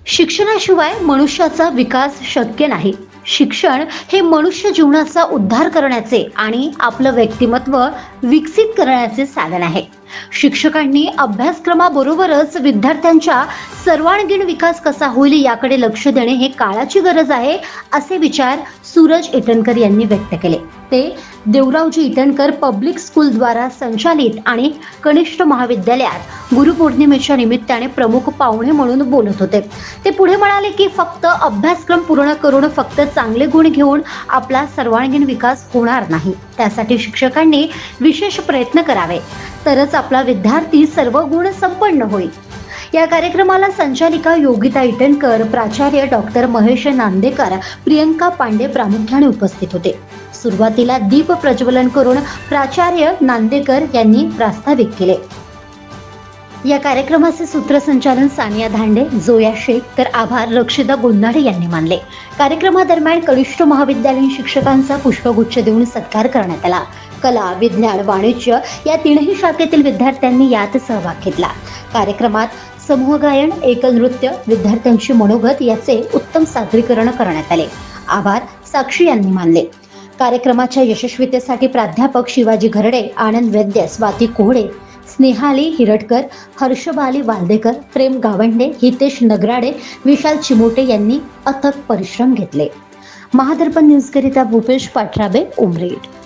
शिक्षणाशिवाय मनुष्याचा विकास शक्य नाही. शिक्षण हे मनुष्य जीवनाचा उद्धार करण्याचे आणि आपलं व्यक्तिमत्व विकसित करण्याचे साधन आहे. शिक्षकांनी अभ्यासक्रमाबरोबरच विद्यार्थ्यांच्या सर्वांगीण विकास कसा होईल याकडे लक्ष देणे हे काळाची गरज आहे, असे विचार सूरज इटनकर यांनी व्यक्त केले. ते देवरावजी इटनकर पब्लिक स्कूल द्वारा संचालित आणि कनिष्ठ महाविद्यालयात गुरुपौर्णिमेच्या निमित्ताने प्रमुख पाहुणे म्हणून बोलत होते. ते पुढे म्हणाले की फक्त अभ्यासक्रम पूर्ण करून फक्त चांगले गुण घेऊन आपला सर्वांगीण विकास होणार नाही. त्यासाठी शिक्षकांनी विशेष प्रयत्न करावे, तरच आपला विद्यार्थी सर्व गुण संपन्न होईल. या कार्यक्रमाला संचालिका योगिता इटनकर, प्राचार्य डॉक्टर महेश नांदेकर, प्रियंका पांडे प्रामुख्याने उपस्थित होते. सुरुवातीला दीप प्रज्वलन करून प्राचार्य नांदेकर यांनी प्रास्ताविक केले. या कार्यक्रमाचे सूत्रसंचालन सानिया धांडे, जोया शेख तर आभार रक्षिता गोंदाडे यांनी मानले. कार्यक्रमादरम्यान कनिष्ठ महाविद्यालयीन शिक्षकांचा पुष्पगुच्छ देऊन सत्कार करण्यात आला. कला, विज्ञान, वाणिज्य या तीनही शाखेतील विद्यार्थ्यांनी यात सहभाग घेतला. कार्यक्रमात समूह गायन, एकल नृत्य, विद्यार्थ्यांची मनोगत याचे उत्तम सादरीकरण करण्यात आले. आभार साक्षी यांनी मानले. कार्यक्रमाच्या यशस्वीतेसाठी प्राध्यापक शिवाजी घरडे, आनंद वैद्य, स्वाती कोहडे, स्नेहाली हिरटकर, हर्षबाली वाल्देकर, प्रेम गावंडे, हितेश नगराडे, विशाल चिमोटे यांनी अथक परिश्रम घेतले. महादर्पण न्यूजकरिता भूपेश पाठराबे, उमरेड.